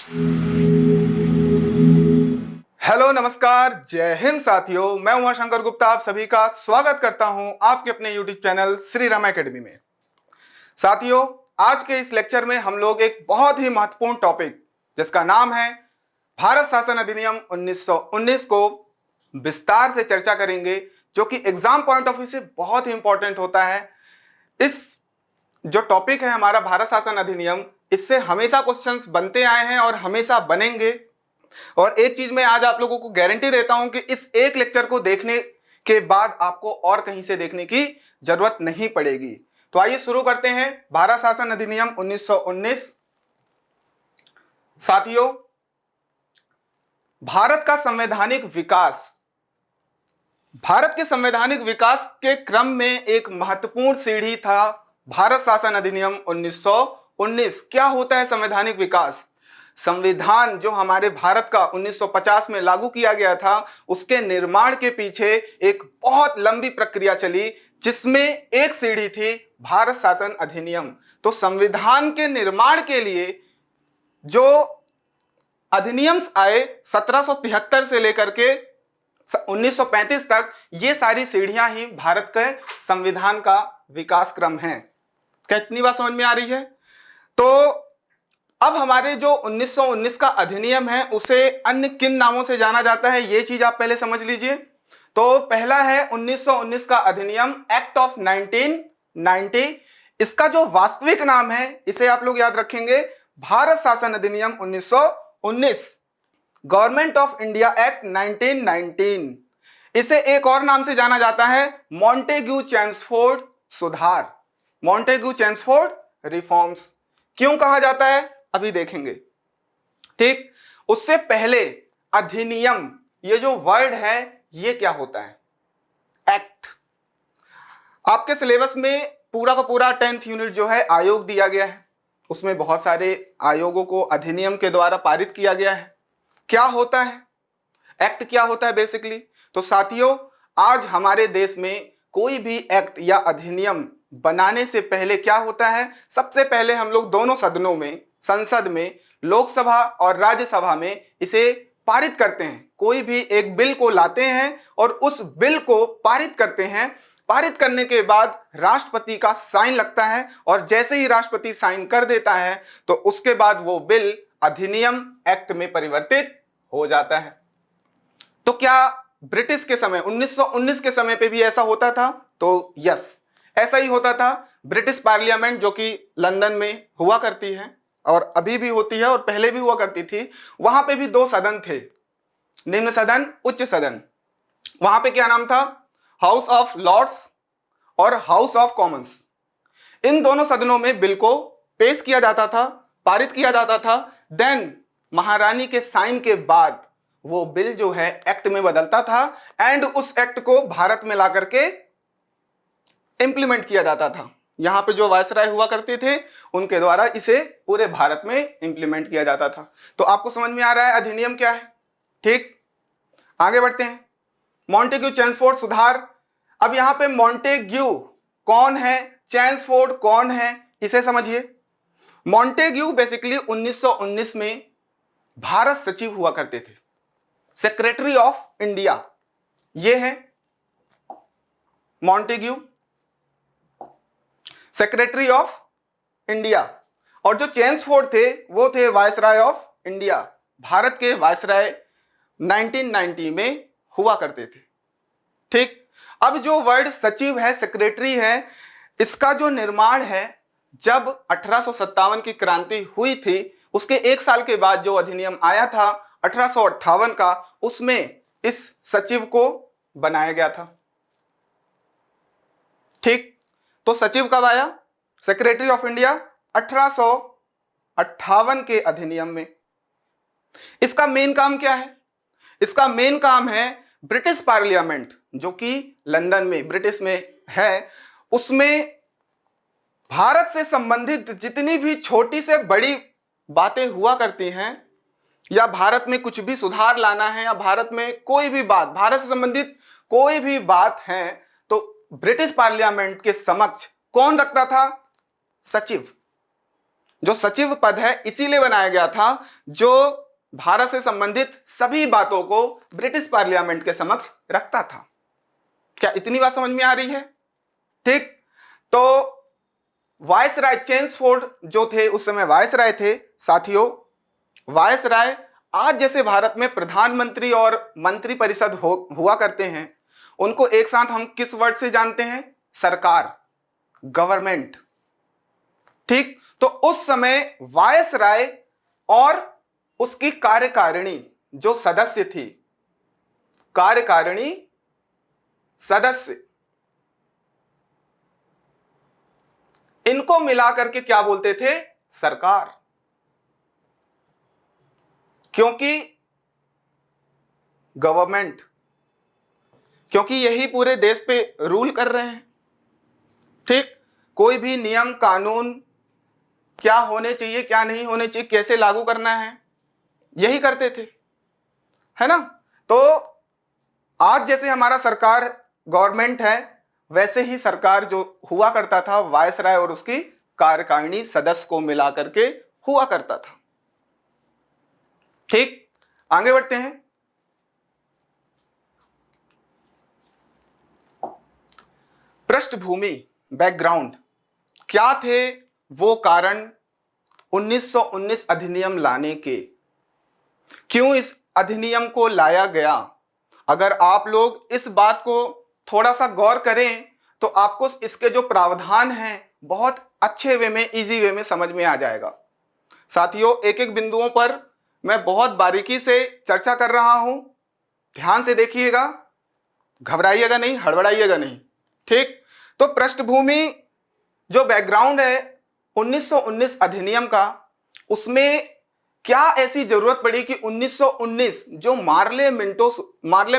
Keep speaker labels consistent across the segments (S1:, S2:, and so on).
S1: Hello नमस्कार, जय हिंद साथियों। मैं उमाशंकर गुप्ता आप सभी का स्वागत करता हूं आपके अपने YouTube channel Shri Ram academy में। साथियों, आज के इस लेक्चर में हम लोग एक बहुत ही महत्वपूर्ण टॉपिक जिसका नाम है भारत शासन अधिनियम 1919 को विस्तार से चर्चा करेंगे, जो कि एग्जाम पॉइंट ऑफ व्यू से बहुत ही इंपॉर्टेंट होता है। इस जो टॉपिक है हमारा भारत शासन अधिनियम, इससे हमेशा क्वेश्चंस बनते आए हैं और हमेशा बनेंगे। और एक चीज मैं आज आप लोगों को गारंटी देता हूं कि इस एक लेक्चर को देखने के बाद आपको और कहीं से देखने की जरूरत नहीं पड़ेगी। तो आइए शुरू करते हैं भारत शासन अधिनियम 1919। साथियों, भारत का संवैधानिक विकास, भारत के संवैधानिक विकास के क्रम में एक महत्वपूर्ण सीढ़ी था भारत शासन अधिनियम 1919। क्या होता है संवैधानिक विकास? संविधान जो हमारे भारत का 1950 में लागू किया गया था, उसके निर्माण के पीछे एक बहुत लंबी प्रक्रिया चली, जिसमें एक सीढ़ी थी भारत शासन अधिनियम। तो संविधान के निर्माण के लिए जो अधिनियम्स आए 1773 से लेकर के 1935 तक, ये सारी सीढ़ियां ही भारत के संविधान का विकास क्रम है। कितनी बात समझ में आ रही है? तो अब हमारे जो 1919 का अधिनियम है, उसे अन्य किन नामों से जाना जाता है, ये चीज आप पहले समझ लीजिए। तो पहला है 1919 का अधिनियम, एक्ट ऑफ 1990। इसका जो वास्तविक नाम है, इसे आप लोग याद रखेंगे, भारत शासन अधिनियम 1919, गवर्नमेंट ऑफ इंडिया एक्ट 1919। इसे एक और नाम से जाना जाता है मॉन्टेग्यू चेम्सफोर्ड सुधार, मॉन्टेग्यू चेम्सफोर्ड रिफॉर्म्स। क्यों कहा जाता है अभी देखेंगे, ठीक। उससे पहले अधिनियम, ये जो वर्ड है, ये क्या होता है? एक्ट। आपके सिलेबस में पूरा का पूरा 10th यूनिट जो है आयोग दिया गया है, उसमें बहुत सारे आयोगों को अधिनियम के द्वारा पारित किया गया है। क्या होता है एक्ट? क्या होता है बेसिकली? तो साथियों, आज हमारे देश में कोई भी एक्ट या अधिनियम बनाने से पहले क्या होता है, सबसे पहले हम लोग दोनों सदनों में, संसद में, लोकसभा और राज्यसभा में इसे पारित करते हैं। कोई भी एक बिल को लाते हैं और उस बिल को पारित करते हैं। पारित करने के बाद राष्ट्रपति का साइन लगता है, और जैसे ही राष्ट्रपति साइन कर देता है तो उसके बाद वो बिल अधिनियम एक्ट में परिवर्तित हो जाता है। तो क्या ब्रिटिश के समय 1919 के समय पे भी ऐसा होता था? तो यस, ऐसा ही होता था। ब्रिटिश पार्लियामेंट जो कि लंदन में हुआ करती है और अभी भी होती है और पहले भी हुआ करती थी, वहां पे भी दो सदन थे, निम्न सदन, उच्च सदन। वहां पे क्या नाम था? हाउस ऑफ लॉर्ड्स और हाउस ऑफ कॉमन्स। इन दोनों सदनों में बिल को पेश किया जाता था, पारित किया जाता था। देन महारानी के साइन के बाद वो बिल जो है एक्ट में बदलता था, एंड उस एक्ट को भारत में ला करके इंप्लीमेंट किया जाता था। यहां पे जो वायसराय हुआ करते थे, उनके द्वारा इसे पूरे भारत में इंप्लीमेंट किया जाता था। तो आपको समझ में आ रहा है अधिनियम क्या है, ठीक। आगे बढ़ते हैं। मॉन्टेग्यू चेम्सफोर्ड सुधार। अब यहां पे मॉन्टेग्यू कौन है, चेम्सफोर्ड कौन है, इसे समझिए। मॉन्टेग्यू बेसिकली 1919 में भारत सचिव हुआ करते थे, सेक्रेटरी ऑफ इंडिया, ये है मॉन्टेग्यू, सेक्रेटरी ऑफ इंडिया। और जो चेम्सफोर्ड थे, वो थे वायसराय ऑफ इंडिया, भारत के वायसराय 1990 में हुआ करते थे, ठीक। अब जो वर्ड सचिव है, सेक्रेटरी है, इसका जो निर्माण है, जब 1857 की क्रांति हुई थी, उसके एक साल के बाद जो अधिनियम आया था 1858 का, उसमें इस सचिव को बनाया गया था, ठीक। तो सचिव कब आया? सेक्रेटरी ऑफ इंडिया 1858 के अधिनियम में। इसका मेन काम क्या है? इसका मेन काम है ब्रिटिश पार्लियामेंट जो कि लंदन में, ब्रिटिश में है, उसमें भारत से संबंधित जितनी भी छोटी से बड़ी बातें हुआ करती हैं, या भारत में कुछ भी सुधार लाना है, या भारत में कोई भी बात, भारत से संबंधित कोई भी बात है, तो ब्रिटिश पार्लियामेंट के समक्ष कौन रखता था? सचिव। जो सचिव पद है इसीलिए बनाया गया था जो भारत से संबंधित सभी बातों को ब्रिटिश पार्लियामेंट के समक्ष रखता था। क्या इतनी बात समझ में आ रही है? ठीक, तो वायसराय चेम्सफोर्ड जो थे उस समय वायसराय थे। साथियों, वायसराय आज जैसे भारत में प्रधानमंत्री और मंत्री परिषद हुआ करते हैं, उनको एक साथ हम किस वर्ड से जानते हैं? सरकार, गवर्नमेंट। ठीक, तो उस समय वायसराय और उसकी कार्यकारिणी जो सदस्य थी, कार्यकारिणी सदस्य, इनको मिलाकर के क्या बोलते थे? सरकार। क्योंकि गवर्नमेंट, क्योंकि यही पूरे देश पे रूल कर रहे हैं। ठीक, कोई भी नियम कानून क्या होने चाहिए, क्या नहीं होने चाहिए, कैसे लागू करना है, यही करते थे, है ना। तो आज जैसे हमारा सरकार गवर्नमेंट है, वैसे ही सरकार जो हुआ करता था वायसराय और उसकी कार्यकारिणी सदस्य को मिला करके हुआ करता था। ठीक, आगे बढ़ते हैं। पृष्ठभूमि, बैकग्राउंड, क्या थे वो कारण 1919 अधिनियम लाने के? क्यों इस अधिनियम को लाया गया? अगर आप लोग इस बात को थोड़ा सा गौर करें तो आपको इसके जो प्रावधान हैं बहुत अच्छे वे में, इजी वे में समझ में आ जाएगा। साथियों, एक एक बिंदुओं पर मैं बहुत बारीकी से चर्चा कर रहा हूं, ध्यान से देखिएगा, घबराइएगा नहीं, हड़बड़ाइएगा नहीं। ठीक, तो पृष्ठभूमि जो बैकग्राउंड है 1919 अधिनियम का, उसमें क्या ऐसी जरूरत पड़ी कि 1919 जो मार्ले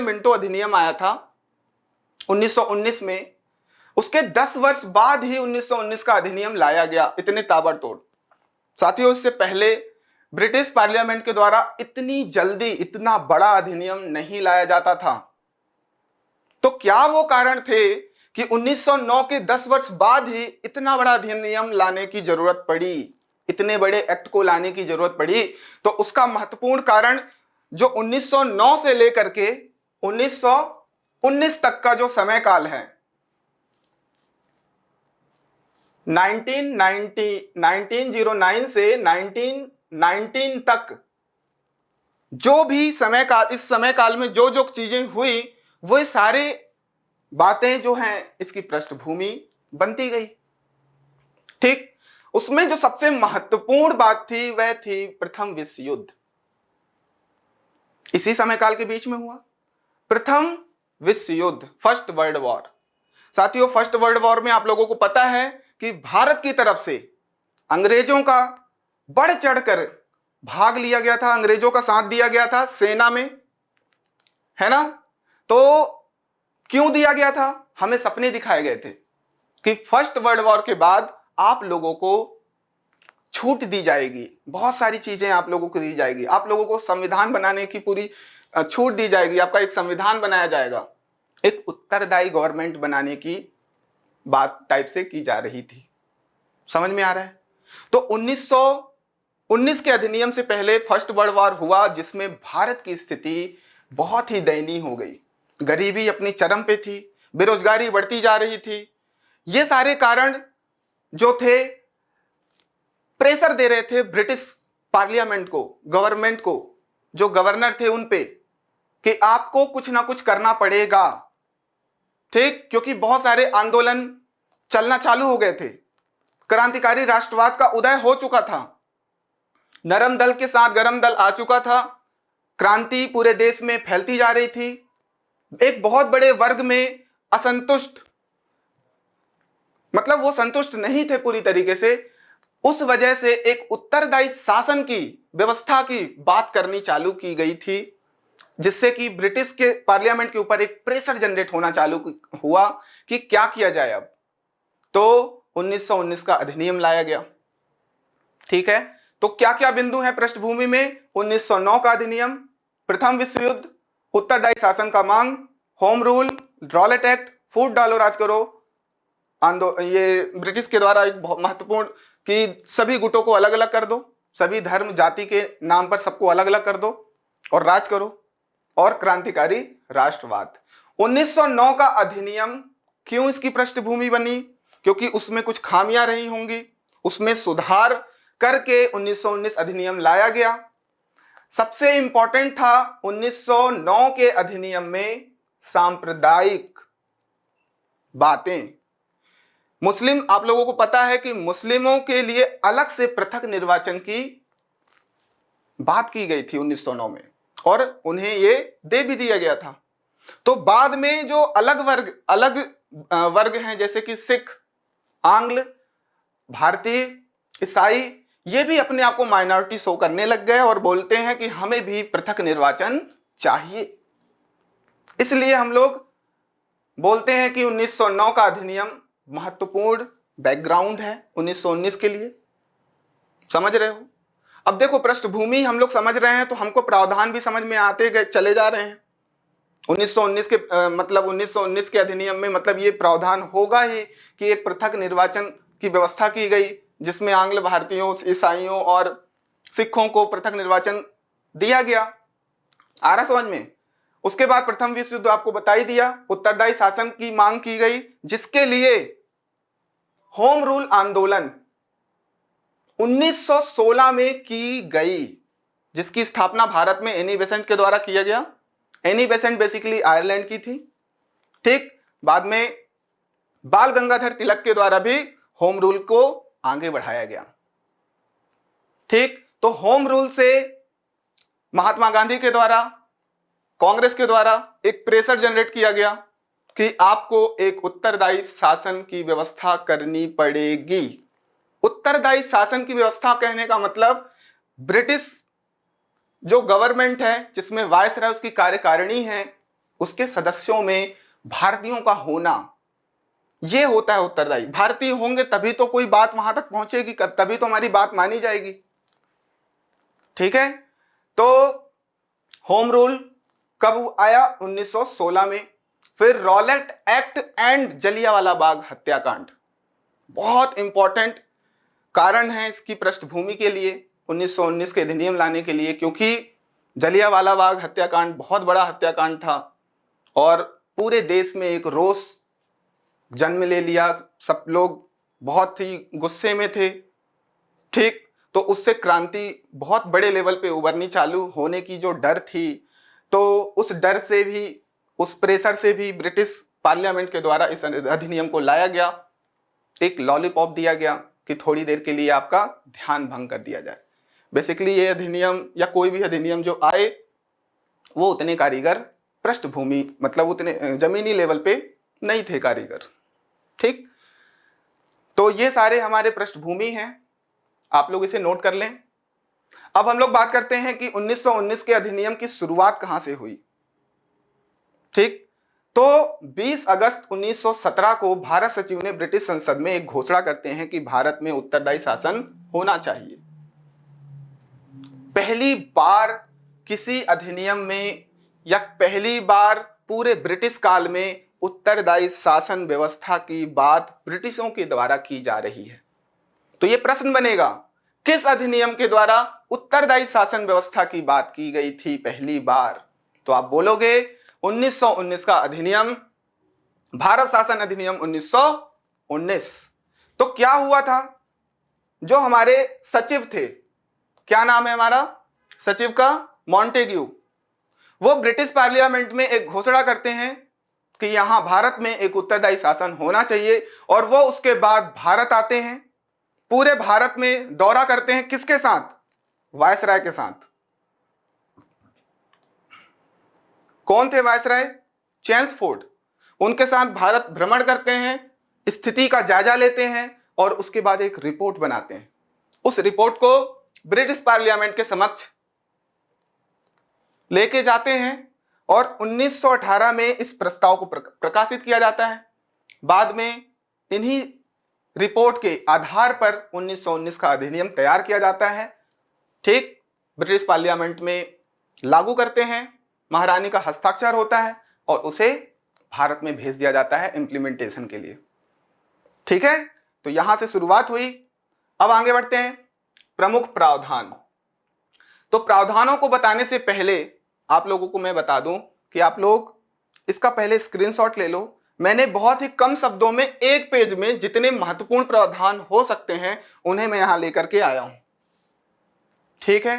S1: मिंटो अधिनियम आया था 1919 में, उसके 10 वर्ष बाद ही 1919 का अधिनियम लाया गया, इतने ताबड़तोड़। साथियों, इससे पहले ब्रिटिश पार्लियामेंट के द्वारा इतनी जल्दी इतना बड़ा अधिनियम नहीं लाया जाता था। तो क्या वो कारण थे कि 1909 के 10 वर्ष बाद ही इतना बड़ा अधिनियम लाने की जरूरत पड़ी, इतने बड़े एक्ट को लाने की जरूरत पड़ी? तो उसका महत्वपूर्ण कारण जो 1909 से लेकर के 1919 तक का जो समय काल है, 1909 से 1919 तक जो भी समय काल, इस समय काल में जो जो चीजें हुई, वो सारे बातें जो हैं इसकी पृष्ठभूमि बनती गई। ठीक, उसमें जो सबसे महत्वपूर्ण बात थी वह थी प्रथम विश्व युद्ध। इसी समय काल के बीच में हुआ प्रथम विश्व युद्ध, फर्स्ट वर्ल्ड वॉर। साथियों, फर्स्ट वर्ल्ड वॉर में आप लोगों को पता है कि भारत की तरफ से अंग्रेजों का बढ़ चढ़कर भाग लिया गया था, अंग्रेजों का साथ दिया गया था सेना में, है ना। तो क्यों दिया गया था? हमें सपने दिखाए गए थे कि फर्स्ट वर्ल्ड वॉर के बाद आप लोगों को छूट दी जाएगी, बहुत सारी चीजें आप लोगों को दी जाएगी, आप लोगों को संविधान बनाने की पूरी छूट दी जाएगी, आपका एक संविधान बनाया जाएगा, एक उत्तरदायी गवर्नमेंट बनाने की बात टाइप से की जा रही थी। समझ में आ रहा है? तो 1919 के अधिनियम से पहले फर्स्ट वर्ल्ड वॉर हुआ, जिसमें भारत की स्थिति बहुत ही दयनीय हो गई। गरीबी अपनी चरम पे थी, बेरोजगारी बढ़ती जा रही थी। ये सारे कारण जो थे प्रेशर दे रहे थे ब्रिटिश पार्लियामेंट को, गवर्नमेंट को, जो गवर्नर थे उन पे, कि आपको कुछ ना कुछ करना पड़ेगा। ठीक, क्योंकि बहुत सारे आंदोलन चलना चालू हो गए थे, क्रांतिकारी राष्ट्रवाद का उदय हो चुका था, नरम दल के साथ गरम दल आ चुका था, क्रांति पूरे देश में फैलती जा रही थी, एक बहुत बड़े वर्ग में असंतुष्ट, मतलब वो संतुष्ट नहीं थे पूरी तरीके से। उस वजह से एक उत्तरदायी शासन की व्यवस्था की बात करनी चालू की गई थी, जिससे कि ब्रिटिश के पार्लियामेंट के ऊपर एक प्रेशर जनरेट होना चालू हुआ कि क्या किया जाए अब। तो 1919 का अधिनियम लाया गया। ठीक है, तो क्या क्या बिंदु है पृष्ठभूमि में? 1909 का अधिनियम, प्रथम विश्व युद्ध, उत्तरदायी शासन का मांग, होम रूल, रॉलेट एक्ट, फूट डालो राज करो, ये ब्रिटिश के द्वारा एक बहुत महत्वपूर्ण कि सभी गुटों को अलग अलग कर दो, सभी धर्म जाति के नाम पर सबको अलग अलग कर दो और राज करो, और क्रांतिकारी राष्ट्रवाद। 1909 का अधिनियम क्यों इसकी पृष्ठभूमि बनी? क्योंकि उसमें कुछ खामियां रही होंगी, उसमें सुधार करके 1919 अधिनियम लाया गया। सबसे इंपॉर्टेंट था 1909 के अधिनियम में सांप्रदायिक बातें। मुस्लिम, आप लोगों को पता है कि मुस्लिमों के लिए अलग से पृथक निर्वाचन की बात की गई थी 1909 में, और उन्हें ये दे भी दिया गया था। तो बाद में जो अलग वर्ग हैं, जैसे कि सिख, आंग्ल, भारतीय, ईसाई, ये भी अपने आप को माइनॉरिटी शो करने लग गए और बोलते हैं कि हमें भी पृथक निर्वाचन चाहिए। इसलिए हम लोग बोलते हैं कि 1909 का अधिनियम महत्वपूर्ण बैकग्राउंड है 1919 के लिए। समझ रहे हो? अब देखो, पृष्ठभूमि हम लोग समझ रहे हैं तो हमको प्रावधान भी समझ में आते गए चले जा रहे हैं। 1919 के मतलब 1919 के अधिनियम में मतलब ये प्रावधान होगा ही कि एक पृथक निर्वाचन की व्यवस्था की गई, जिसमें आंग्ल भारतीयों, ईसाइयों और सिखों को पृथक निर्वाचन दिया गया। आ रहा समझ में? उसके बाद प्रथम विश्व युद्ध आपको बता ही दिया, उत्तरदायी शासन की मांग की गई, जिसके लिए होम रूल आंदोलन 1916 में की गई, जिसकी स्थापना भारत में एनी बेसेंट के द्वारा किया गया। एनी बेसेंट बेसिकली आयरलैंड की थी, ठीक। बाद में बाल गंगाधर तिलक के द्वारा भी होम रूल को आगे बढ़ाया गया, ठीक। तो होम रूल से महात्मा गांधी के द्वारा, कांग्रेस के द्वारा एक प्रेशर जनरेट किया गया कि आपको एक उत्तरदायी शासन की व्यवस्था करनी पड़ेगी। उत्तरदायी शासन की व्यवस्था कहने का मतलब ब्रिटिश जो गवर्नमेंट है, जिसमें वायसराय उसकी कार्यकारिणी है, उसके सदस्यों में भारतीयों का होना, यह होता है उत्तरदायी। भारतीय होंगे तभी तो कोई बात वहां तक पहुंचेगी, तभी तो हमारी बात मानी जाएगी, ठीक है। तो होम रूल कब आया? 1916 में। फिर Rowlatt act and Jallianwala Bagh हत्याकांड, बहुत इंपॉर्टेंट कारण है इसकी पृष्ठभूमि के लिए 1919 के अधिनियम लाने के लिए, क्योंकि जलियांवाला बाग हत्याकांड बहुत बड़ा हत्याकांड था और पूरे देश में एक रोष जन्म ले लिया। सब लोग बहुत ही गुस्से में थे, ठीक। तो उससे क्रांति बहुत बड़े लेवल पे उभरनी चालू होने की जो डर थी, तो उस डर से भी, उस प्रेशर से भी ब्रिटिश पार्लियामेंट के द्वारा इस अधिनियम को लाया गया। एक लॉलीपॉप दिया गया कि थोड़ी देर के लिए आपका ध्यान भंग कर दिया जाए। बेसिकली ये अधिनियम या कोई भी अधिनियम जो आए वो उतने कारीगर पृष्ठभूमि, मतलब उतने जमीनी लेवल पे नहीं थे कारीगर, ठीक। तो ये सारे हमारे पृष्ठभूमि हैं, आप लोग इसे नोट कर लें। अब हम लोग बात करते हैं कि 1919 के अधिनियम की शुरुआत कहां से हुई, ठीक। तो 20 अगस्त 1917 को भारत सचिव ने ब्रिटिश संसद में एक घोषणा करते हैं कि भारत में उत्तरदायी शासन होना चाहिए। पहली बार किसी अधिनियम में या पहली बार पूरे ब्रिटिश काल में उत्तरदायी शासन व्यवस्था की बात ब्रिटिशों के द्वारा की जा रही है। तो यह प्रश्न बनेगा, किस अधिनियम के द्वारा उत्तरदायी शासन व्यवस्था की बात की गई थी पहली बार? तो आप बोलोगे 1919 का अधिनियम, भारत शासन अधिनियम 1919। तो क्या हुआ था? जो हमारे सचिव थे, क्या नाम है हमारा सचिव का? मॉन्टेग्यू। वो ब्रिटिश पार्लियामेंट में एक घोषणा करते हैं कि यहां भारत में एक उत्तरदायी शासन होना चाहिए, और वो उसके बाद भारत आते हैं, पूरे भारत में दौरा करते हैं। किसके साथ? वायसराय के साथ। कौन थे वायसराय? चेम्सफोर्ड। उनके साथ भारत भ्रमण करते हैं, स्थिति का जायजा लेते हैं और उसके बाद एक रिपोर्ट बनाते हैं। उस रिपोर्ट को ब्रिटिश पार्लियामेंट के समक्ष लेके जाते हैं और 1918 में इस प्रस्ताव को प्रकाशित किया जाता है। बाद में इन्हीं रिपोर्ट के आधार पर 1919 का अधिनियम तैयार किया जाता है, ठीक। ब्रिटिश पार्लियामेंट में लागू करते हैं, महारानी का हस्ताक्षर होता है और उसे भारत में भेज दिया जाता है इंप्लीमेंटेशन के लिए, ठीक है। तो यहां से शुरुआत हुई अब आगे बढ़ते हैं, प्रमुख प्रावधान। तो प्रावधानों को बताने से पहले आप लोगों को मैं बता दूं कि आप लोग इसका पहले स्क्रीनशॉट ले लो। मैंने बहुत ही कम शब्दों में एक पेज में जितने महत्वपूर्ण प्रावधान हो सकते हैं उन्हें मैं यहां लेकर के आया हूं। ठीक है,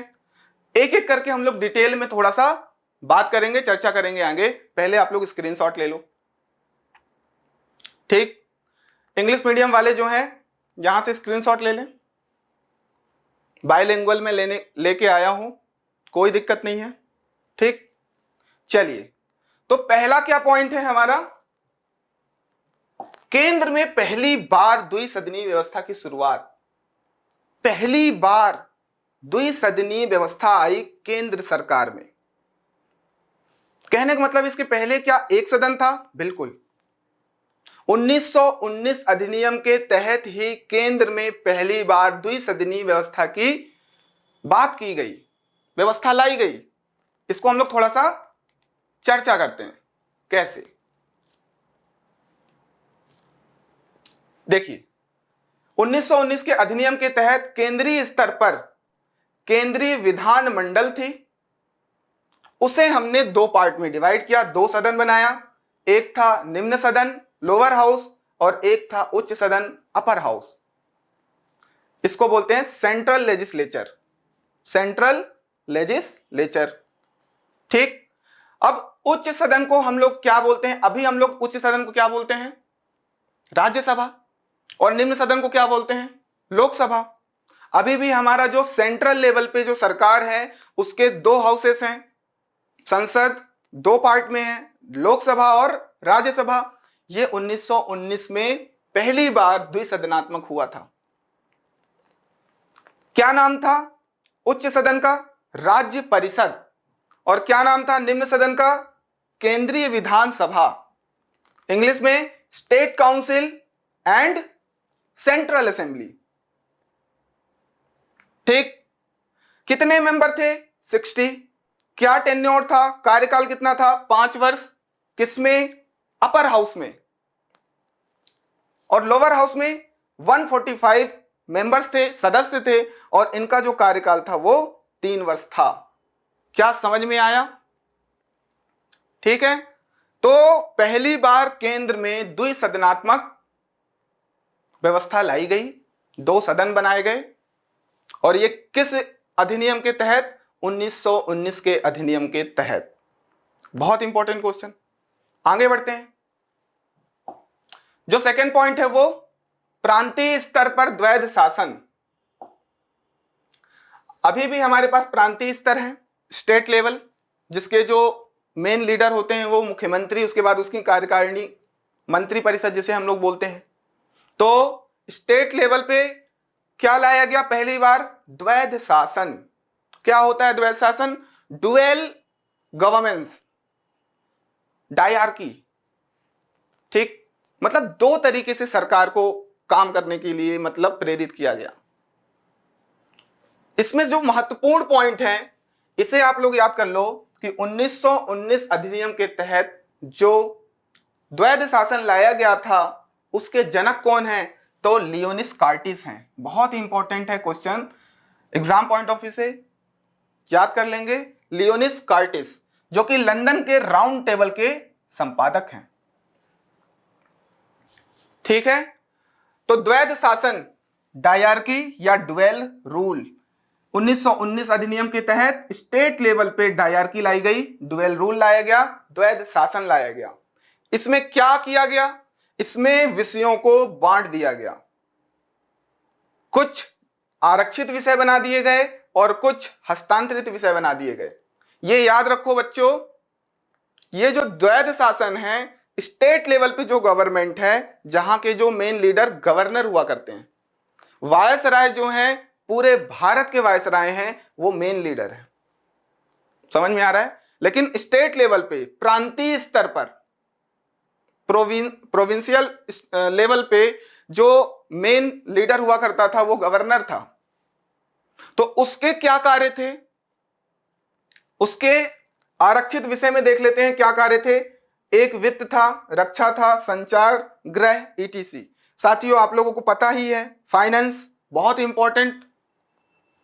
S1: एक एक करके हम लोग डिटेल में थोड़ा सा बात करेंगे, चर्चा करेंगे आगे। पहले आप लोग स्क्रीनशॉट ले लो। ठीक, इंग्लिश मीडियम वाले जो हैं यहां से स्क्रीनशॉट ले लें। बायलिंगुअल में लेके आया हूं, कोई दिक्कत नहीं है। ठीक, चलिए, तो पहला क्या पॉइंट है हमारा, केंद्र में पहली बार द्विसदनीय व्यवस्था की शुरुआत। पहली बार द्विसदनीय व्यवस्था आई केंद्र सरकार में। कहने का मतलब इसके पहले क्या एक सदन था? बिल्कुल। 1919 अधिनियम के तहत ही केंद्र में पहली बार द्विसदनीय व्यवस्था की बात की गई, व्यवस्था लाई गई। इसको हम लोग थोड़ा सा चर्चा करते हैं कैसे। देखिए, 1919 के अधिनियम के तहत केंद्रीय स्तर पर केंद्रीय विधानमंडल थी, उसे हमने दो पार्ट में डिवाइड किया, दो सदन बनाया। एक था निम्न सदन लोअर हाउस और एक था उच्च सदन अपर हाउस। इसको बोलते हैं सेंट्रल लेजिस्लेचर, सेंट्रल लेजिस्लेचर। ठीक, अब उच्च सदन को हम लोग क्या बोलते हैं? अभी हम लोग उच्च सदन को क्या बोलते हैं? राज्यसभा। और निम्न सदन को क्या बोलते हैं? लोकसभा। अभी भी हमारा जो सेंट्रल लेवल पे जो सरकार है उसके दो हाउसेस हैं, संसद दो पार्ट में है, लोकसभा और राज्यसभा। ये 1919 में पहली बार द्विसदनात्मक हुआ था। क्या नाम था उच्च सदन का? राज्य परिषद। और क्या नाम था निम्न सदन का? केंद्रीय विधानसभा। इंग्लिश में state council and central assembly. ठीक, कितने मेंबर थे? 60। क्या टेन्योर था? कार्यकाल कितना था? 5 वर्ष। किसमें? अपर हाउस में। और लोअर हाउस में 145 मेंबर्स थे, सदस्य थे, और इनका जो कार्यकाल था वो 3 वर्ष था। क्या समझ में आया? ठीक है, तो पहली बार केंद्र में द्विसदनात्मक व्यवस्था लाई गई, दो सदन बनाए गए। और ये किस अधिनियम के तहत? 1919 के अधिनियम के तहत। बहुत इंपॉर्टेंट क्वेश्चन। आगे बढ़ते हैं। जो सेकंड पॉइंट है वो प्रांतीय स्तर पर द्वैध शासन। अभी भी हमारे पास प्रांतीय स्तर है, स्टेट लेवल, जिसके जो मेन लीडर होते हैं वो मुख्यमंत्री, उसके बाद उसकी कार्यकारिणी, मंत्री परिषद जिसे हम लोग बोलते हैं। तो स्टेट लेवल पे क्या लाया गया पहली बार? द्वैध शासन। क्या होता है द्वैध शासन? Dual governance, dyarchy. ठीक, मतलब दो तरीके से सरकार को काम करने के लिए मतलब प्रेरित किया गया। इसमें जो महत्वपूर्ण पॉइंट है इसे आप लोग याद कर लो कि 1919 अधिनियम के तहत जो द्वैध शासन लाया गया था उसके जनक कौन है? तो लियोनिस कार्टिस हैं। बहुत ही इंपॉर्टेंट है question, exam point of view से याद कर लेंगे। लियोनिस कार्टिस जो कि लंदन के राउंड टेबल के संपादक हैं। ठीक है, तो द्वैध शासन, डायआर्की या डुअल रूल, 1919 अधिनियम के तहत स्टेट लेवल पे डायआर्की लाई गई, डुअल रूल लाया गया, द्वैध शासन लाया गया। इसमें क्या किया गया? इसमें विषयों को बांट दिया गया। कुछ आरक्षित विषय बना दिए गए और कुछ हस्तांतरित विषय बना दिए गए। ये याद रखो बच्चों, ये जो द्वैध शासन है स्टेट लेवल पे जो गवर्नमेंट है, जहां के जो मेन लीडर गवर्नर हुआ करते हैं, वायसराय जो हैं पूरे भारत के वायसराय हैं, वो मेन लीडर है। समझ में आ रहा है? लेकिन स्टेट लेवल पे, प्रांतीय स्तर पर, प्रोविंशियल लेवल पे जो मेन लीडर हुआ करता था वो गवर्नर था। तो उसके क्या कार्य थे? उसके आरक्षित विषय में देख लेते हैं क्या कार्य थे। एक वित्त था, रक्षा था, संचार, गृह, ईटीसी। साथियों आप लोगों को पता ही है फाइनेंस बहुत इंपॉर्टेंट।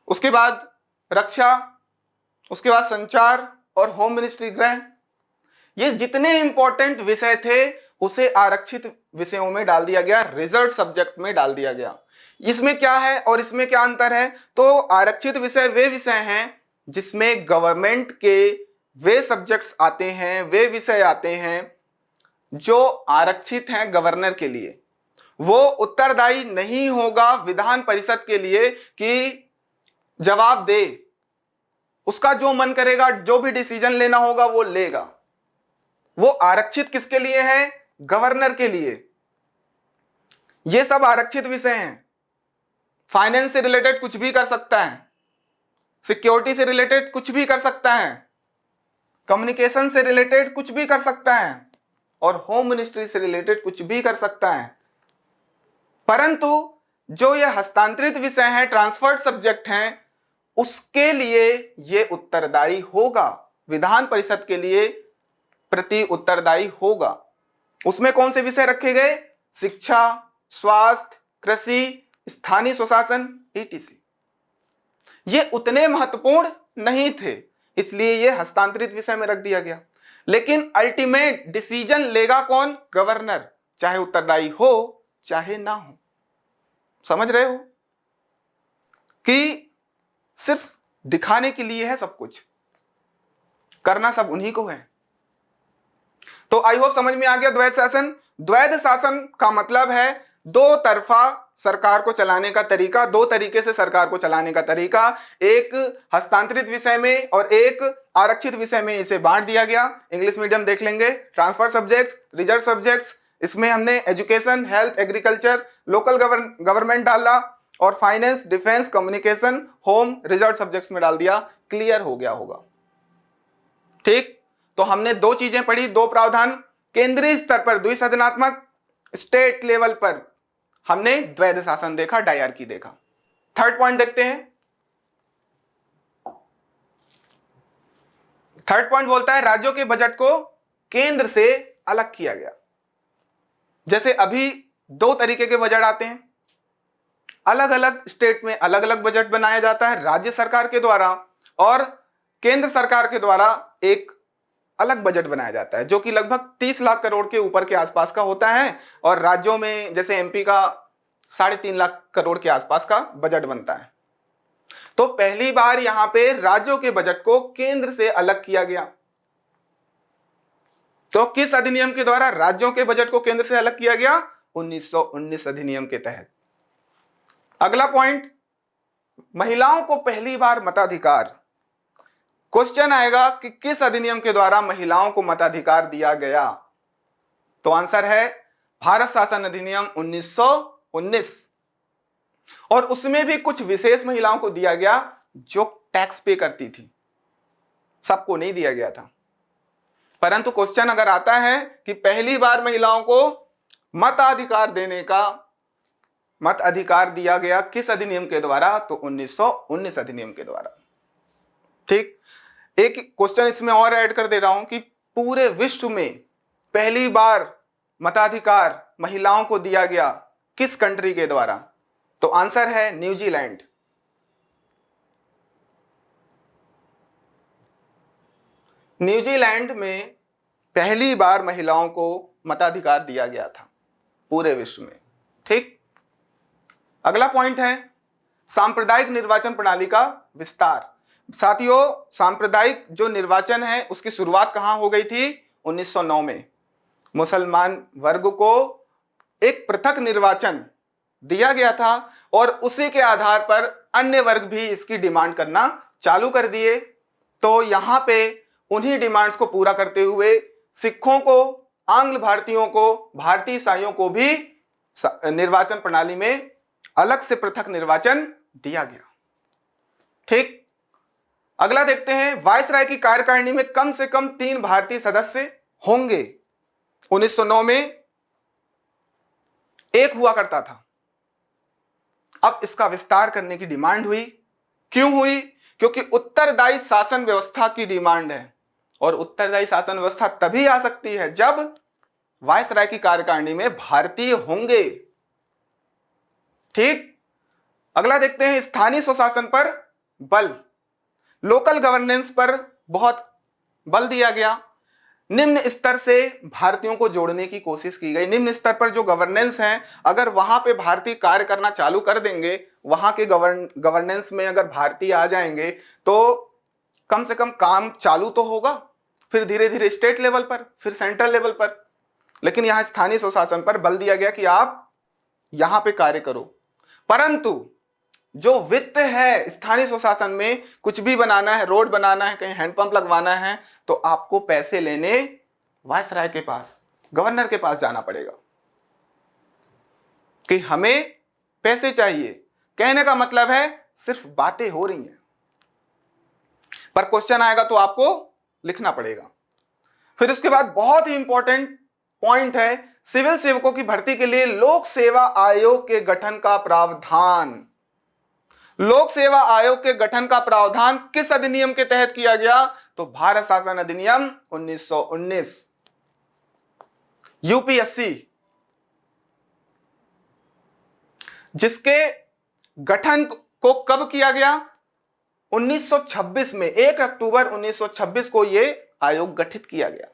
S1: उसके बाद रक्षा, उसके बाद संचार और होम मिनिस्ट्री, गृह। ये जितने इंपॉर्टेंट विषय थे उसे आरक्षित विषयों में डाल दिया गया, रिजर्व सब्जेक्ट में डाल दिया गया। इसमें क्या है और इसमें क्या अंतर है? तो आरक्षित विषय वे विषय हैं जिसमें गवर्नमेंट के वे सब्जेक्ट्स आते हैं, वे विषय आते हैं जो आरक्षित हैं गवर्नर के लिए। वो उत्तरदायी नहीं होगा विधान परिषद के लिए कि जवाब दे, उसका जो मन करेगा, जो भी डिसीजन लेना होगा वो लेगा। वो आरक्षित किसके लिए है? गवर्नर के लिए। ये सब आरक्षित विषय हैं। फाइनेंस से रिलेटेड कुछ भी कर सकता है, सिक्योरिटी से रिलेटेड कुछ भी कर सकता है, कम्युनिकेशन से रिलेटेड कुछ भी कर सकता है और होम मिनिस्ट्री से रिलेटेड कुछ भी कर सकता है। परंतु जो ये हस्तांतरित विषय हैं, ट्रांसफर्ड सब्जेक्ट हैं, उसके लिए ये उत्तरदायी होगा, विधान परिषद के लिए प्रति उत्तरदायी होगा। उसमें कौन से विषय रखे गए? शिक्षा, स्वास्थ्य, कृषि, स्थानीय स्वशासन, etc। ये उतने महत्वपूर्ण नहीं थे, इसलिए ये हस्तांतरित विषय में रख दिया गया। लेकिन अल्टीमेट डिसीजन लेगा कौन? गवर्नर, चाहे उत्तरदायी हो चाहे ना हो। समझ रहे हो कि सिर्फ दिखाने के लिए है सब कुछ, करना सब उन्हीं को है। तो आई होप समझ में आ गया द्वैध शासन। द्वैध शासन का मतलब है दो तरफा सरकार को चलाने का तरीका, दो तरीके से सरकार को चलाने का तरीका। एक हस्तांतरित विषय में और एक आरक्षित विषय में इसे बांट दिया गया। इंग्लिश मीडियम देख लेंगे, ट्रांसफर सब्जेक्ट्स, रिजर्व सब्जेक्ट्स। इसमें हमने education, health, agriculture, local government डाला और finance, defence, communication, home reserve subjects में डाल दिया। क्लियर हो गया होगा? ठीक। तो हमने दो चीजें पढ़ी, दो प्रावधान। केंद्रीय स्तर पर द्विसदनात्मक, स्टेट लेवल पर हमने द्वैध शासन देखा, डायरकी देखा। थर्ड पॉइंट देखते हैं। थर्ड पॉइंट बोलता है राज्यों के बजट को केंद्र से अलग किया गया। जैसे अभी दो तरीके के बजट आते हैं, अलग अलग स्टेट में अलग अलग बजट बनाया जाता है राज्य सरकार के द्वारा, और केंद्र सरकार के द्वारा एक अलग बजट बनाया जाता है जो कि लगभग 30 लाख करोड़ के ऊपर के आसपास का होता है। और राज्यों में जैसे एमपी का 3.5 लाख करोड़ के आसपास का बजट बनता है। तो पहली बार यहां पे राज्यों के बजट को केंद्र से अलग किया गया। तो किस अधिनियम के द्वारा राज्यों के बजट को केंद्र से अलग किया गया? 1919 अधिनियम के तहत। अगला पॉइंट, महिलाओं को पहली बार मताधिकार। क्वेश्चन आएगा कि किस अधिनियम के द्वारा महिलाओं को मताधिकार दिया गया? तो आंसर है भारत शासन अधिनियम 1919। और उसमें भी कुछ विशेष महिलाओं को दिया गया जो टैक्स पे करती थी, सबको नहीं दिया गया था। परंतु क्वेश्चन अगर आता है कि पहली बार महिलाओं को मत अधिकार दिया गया किस अधिनियम के द्वारा? तो 1919 अधिनियम के द्वारा। ठीक। एक क्वेश्चन इसमें और ऐड कर दे रहा हूं कि पूरे विश्व में पहली बार मताधिकार महिलाओं को दिया गया किस कंट्री के द्वारा? तो आंसर है न्यूजीलैंड। न्यूजीलैंड में पहली बार महिलाओं को मताधिकार दिया गया था पूरे विश्व में। ठीक। अगला पॉइंट है सांप्रदायिक निर्वाचन प्रणाली का विस्तार। साथियों, सांप्रदायिक जो निर्वाचन है उसकी शुरुआत कहां हो गई थी? 1909 में। मुसलमान वर्ग को एक पृथक निर्वाचन दिया गया था और उसी के आधार पर अन्य वर्ग भी इसकी डिमांड करना चालू कर दिए। तो यहां पे उन्हीं डिमांड्स को पूरा करते हुए सिखों को, आंग्ल भारतीयों को, भारतीय ईसाइयों को भी निर्वाचन प्रणाली में अलग से पृथक निर्वाचन दिया गया। ठीक। अगला देखते हैं, वायसराय की कार्यकारिणी में कम से कम 3 भारतीय सदस्य होंगे। 1909 में एक हुआ करता था, अब इसका विस्तार करने की डिमांड हुई। क्यों हुई? क्योंकि उत्तरदायी शासन व्यवस्था की डिमांड है, और उत्तरदायी शासन व्यवस्था तभी आ सकती है जब वायसराय की कार्यकारिणी में भारतीय होंगे। ठीक। अगला देखते हैं स्थानीय स्वशासन पर बल। लोकल गवर्नेंस पर बहुत बल दिया गया। निम्न स्तर से भारतीयों को जोड़ने की कोशिश की गई। निम्न स्तर पर जो गवर्नेंस है, अगर वहां पे भारतीय कार्य करना चालू कर देंगे, वहां के गवर्नेंस में अगर भारतीय आ जाएंगे तो कम से कम काम चालू तो होगा, फिर धीरे धीरे स्टेट लेवल पर, फिर सेंट्रल लेवल पर। लेकिन यहां स्थानीय स्वशासन पर बल दिया गया कि आप यहां पे कार्य करो। परंतु जो वित्त है स्थानीय स्वशासन में, कुछ भी बनाना है, रोड बनाना है, कहीं हैंडपंप लगवाना है, तो आपको पैसे लेने वायसराय के पास, गवर्नर के पास जाना पड़ेगा कि हमें पैसे चाहिए। कहने का मतलब है सिर्फ बातें हो रही हैं, पर क्वेश्चन आएगा तो आपको लिखना पड़ेगा। फिर उसके बाद बहुत ही इंपॉर्टेंट पॉइंट है, सिविल सेवकों की भर्ती के लिए लोक सेवा आयोग के गठन का प्रावधान। लोक सेवा आयोग के गठन का प्रावधान किस अधिनियम के तहत किया गया? तो भारत शासन अधिनियम 1919, यूपीएससी, जिसके गठन को कब किया गया? 1926 में, 1 अक्टूबर 1926 को यह आयोग गठित किया गया,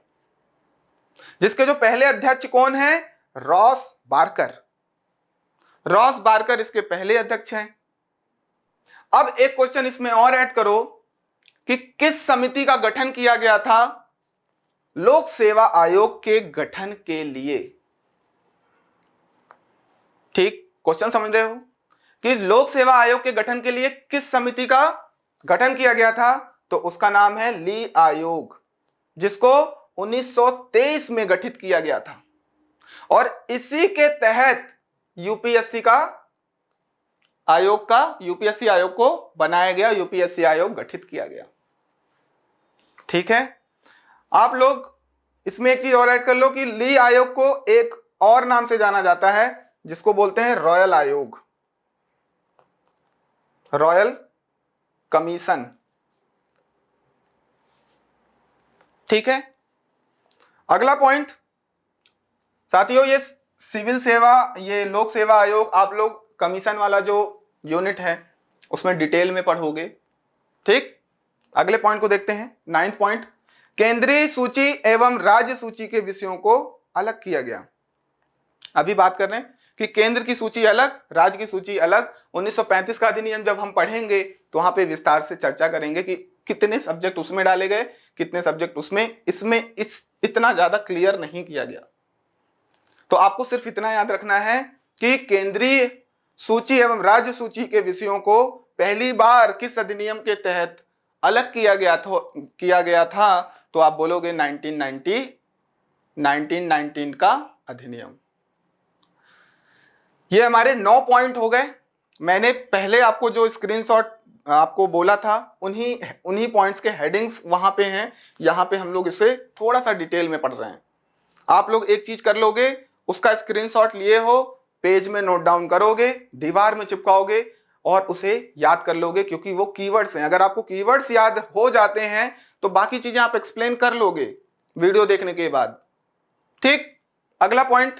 S1: जिसके जो पहले अध्यक्ष कौन है? Ross Barker. रॉस बार्कर इसके पहले अध्यक्ष हैं। अब एक क्वेश्चन इसमें और ऐड करो कि किस समिति का गठन किया गया था लोक सेवा आयोग के गठन के लिए? ठीक, क्वेश्चन समझ रहे हो कि लोक सेवा आयोग के गठन के लिए किस समिति का गठन किया गया था? तो उसका नाम है ली आयोग, जिसको 1923 में गठित किया गया था। और इसी के तहत यूपीएससी आयोग को बनाया गया, यूपीएससी आयोग गठित किया गया। ठीक है, आप लोग इसमें एक चीज और ऐड कर लो कि ली आयोग को एक और नाम से जाना जाता है, जिसको बोलते हैं रॉयल आयोग, रॉयल कमीशन। ठीक है, अगला पॉइंट साथियों, ये सिविल सेवा, ये लोक सेवा आयोग, आप लोग कमीशन वाला जो यूनिट है उसमें डिटेल में पढ़ोगे। ठीक, अगले पॉइंट को देखते हैं, 9th पॉइंट, केंद्रीय सूची एवं राज्य सूची के विषयों को अलग किया गया। अभी बात कर रहे हैं कि केंद्र की सूची अलग, राज्य की सूची अलग। 1935 का अधिनियम जब हम पढ़ेंगे तो वहां पे विस्तार से चर्चा करेंगे कि कितने सब्जेक्ट उसमें डाले गए, कितने सब्जेक्ट उसमें। इसमें इतना ज्यादा क्लियर नहीं किया गया। तो आपको सिर्फ इतना याद रखना है कि केंद्रीय सूची एवं राज्य सूची के विषयों को पहली बार किस अधिनियम के तहत अलग किया गया था, तो आप बोलोगे 1919 का अधिनियम। ये हमारे 9 पॉइंट हो गए। मैंने पहले आपको जो स्क्रीनशॉट आपको बोला था, उन्हीं पॉइंट्स के हेडिंग्स वहां पे हैं। यहां पे हम लोग इसे थोड़ा सा डिटेल में पढ़ रहे हैं। आप लोग एक चीज कर लोगे, उसका स्क्रीनशॉट लिए हो, पेज में नोट डाउन करोगे, दीवार में चिपकाओगे और उसे याद कर लोगे, क्योंकि वो कीवर्ड्स हैं। अगर आपको कीवर्ड्स याद हो जाते हैं तो बाकी चीजें आप एक्सप्लेन कर लोगे वीडियो देखने के बाद। ठीक, अगला पॉइंट,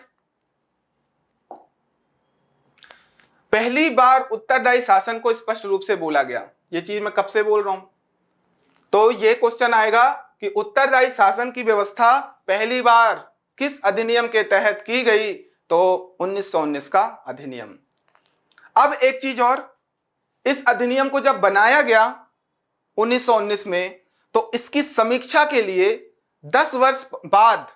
S1: पहली बार उत्तरदायी शासन को स्पष्ट रूप से बोला गया। ये चीज मैं कब से बोल रहा हूं, तो ये क्वेश्चन आएगा कि उत्तरदायी शासन की व्यवस्था पहली बार किस अधिनियम के तहत की गई? तो 1919 का अधिनियम। अब एक चीज और, इस अधिनियम को जब बनाया गया 1919 में, तो इसकी समीक्षा के लिए 10 वर्ष बाद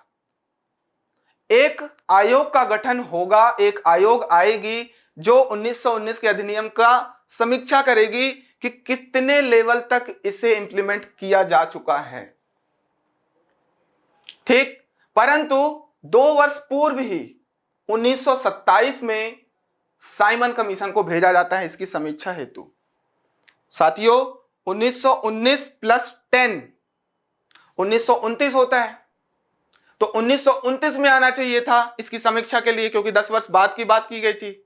S1: एक आयोग का गठन होगा। एक आयोग आएगी जो 1919 के अधिनियम का समीक्षा करेगी कि कितने लेवल तक इसे इंप्लीमेंट किया जा चुका है। ठीक, परंतु 2 वर्ष पूर्व ही 1927 में साइमन कमीशन को भेजा जाता है इसकी समीक्षा हेतु। साथियों, 1919 प्लस 10 1929 होता है, तो 1929 में आना चाहिए था इसकी समीक्षा के लिए, क्योंकि 10 वर्ष बाद की बात की गई थी।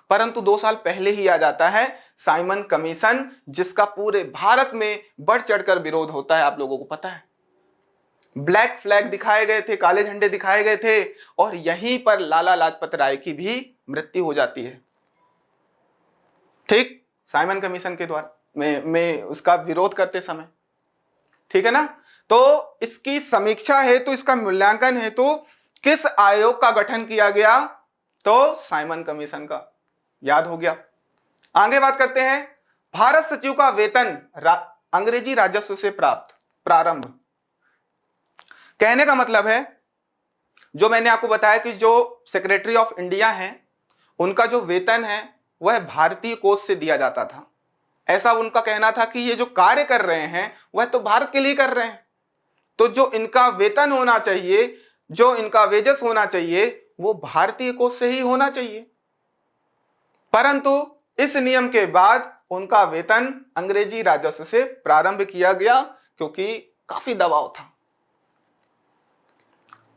S1: परंतु 2 साल पहले ही आ जाता है साइमन कमीशन, जिसका पूरे भारत में बढ़ चढ़कर विरोध होता है। आप लोगों को पता है, ब्लैक फ्लैग दिखाए गए थे, काले झंडे दिखाए गए थे, और यहीं पर लाला लाजपत राय की भी मृत्यु हो जाती है। ठीक, साइमन कमीशन के द्वारा में उसका विरोध करते समय, ठीक है ना। तो इसकी समीक्षा हेतु, इसका मूल्यांकन हेतु किस आयोग का गठन किया गया, तो साइमन कमीशन का, याद हो गया। आगे बात करते हैं, भारत सचिव का वेतन अंग्रेजी राजस्व से प्राप्त प्रारंभ। कहने का मतलब है, जो मैंने आपको बताया कि जो सेक्रेटरी ऑफ इंडिया हैं, उनका जो वेतन है वह भारतीय कोष से दिया जाता था। ऐसा उनका कहना था कि ये जो कार्य कर रहे हैं वह तो भारत के लिए कर रहे हैं, तो जो इनका वेतन होना चाहिए, जो इनका वेजेस होना चाहिए, वो भारतीय कोष से ही होना चाहिए। परंतु इस नियम के बाद उनका वेतन अंग्रेजी राजस्व से प्रारंभ किया गया, क्योंकि काफी दबाव था।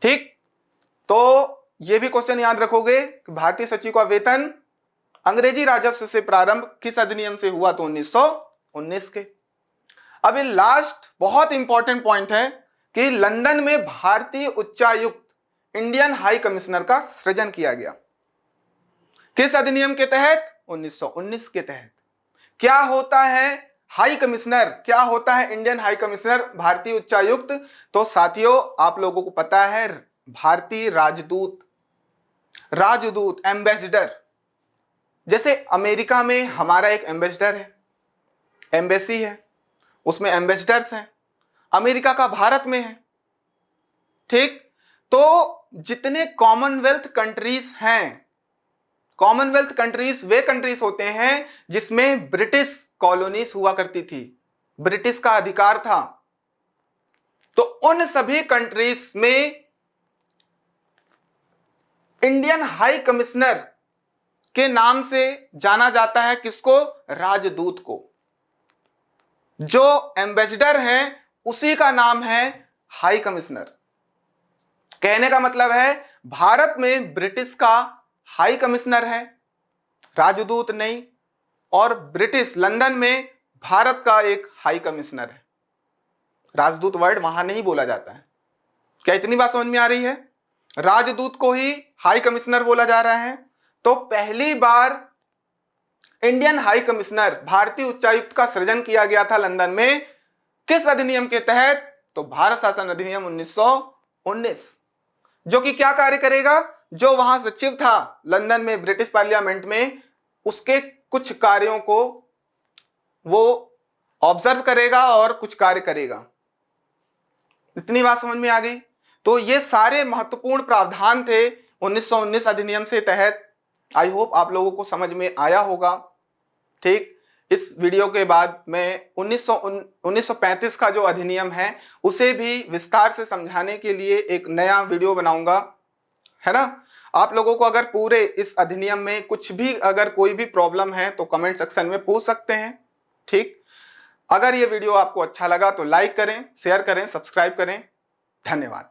S1: ठीक, तो यह भी क्वेश्चन याद रखोगे कि भारतीय सचिव का वेतन अंग्रेजी राजस्व से प्रारंभ किस अधिनियम से हुआ, तो 1919 के। अभी लास्ट बहुत इंपॉर्टेंट पॉइंट है कि लंदन में भारतीय उच्चायुक्त इंडियन हाई कमिश्नर का सृजन किया गया। किस अधिनियम के तहत, 1919 के तहत। क्या होता है हाई कमिश्नर, क्या होता है इंडियन हाई कमिश्नर, भारतीय उच्चायुक्त? तो साथियों, आप लोगों को पता है, भारतीय राजदूत, राजदूत, एम्बेसडर। जैसे अमेरिका में हमारा एक एम्बेसडर है, एम्बेसी है, उसमें एम्बेसडर्स हैं। अमेरिका का भारत में है। ठीक, तो जितने कॉमनवेल्थ कंट्रीज हैं, कॉमनवेल्थ कंट्रीज वे कंट्रीज होते हैं जिसमें ब्रिटिश कॉलोनीज हुआ करती थी, ब्रिटिश का अधिकार था। तो उन सभी कंट्रीज में इंडियन हाई कमिश्नर के नाम से जाना जाता है। किसको? राजदूत को। जो एम्बेसडर हैं उसी का नाम है हाई कमिश्नर। कहने का मतलब है, भारत में ब्रिटिश का हाई कमिश्नर है, राजदूत नहीं, और ब्रिटिश लंदन में भारत का एक हाई कमिश्नर है। राजदूत वर्ड वहां नहीं बोला जाता है। क्या इतनी बात समझ में आ रही है? राजदूत को ही हाई कमिश्नर बोला जा रहा है। तो पहली बार इंडियन हाई कमिश्नर, भारतीय उच्चायुक्त का सृजन किया गया था लंदन में। किस अधिनियम के तहत? तो भारत शासन अधिनियम 1919, जो कि क्या कार्य करेगा? जो वहां सचिव था लंदन में ब्रिटिश पार्लियामेंट में, उसके कुछ कार्यों को वो ऑब्जर्व करेगा और कुछ कार्य करेगा। इतनी बात समझ में आ गई? तो ये सारे महत्वपूर्ण प्रावधान थे 1919 अधिनियम से तहत। आई होप आप लोगों को समझ में आया होगा। ठीक, इस वीडियो के बाद मैं 1935 का जो अधिनियम है उसे भी विस्तार से समझाने के लिए एक नया वीडियो बनाऊंगा, है ना। आप लोगों को अगर पूरे इस अधिनियम में कुछ भी, अगर कोई भी प्रॉब्लम है तो कमेंट सेक्शन में पूछ सकते हैं। ठीक, अगर ये वीडियो आपको अच्छा लगा तो लाइक करें, शेयर करें, सब्सक्राइब करें। धन्यवाद।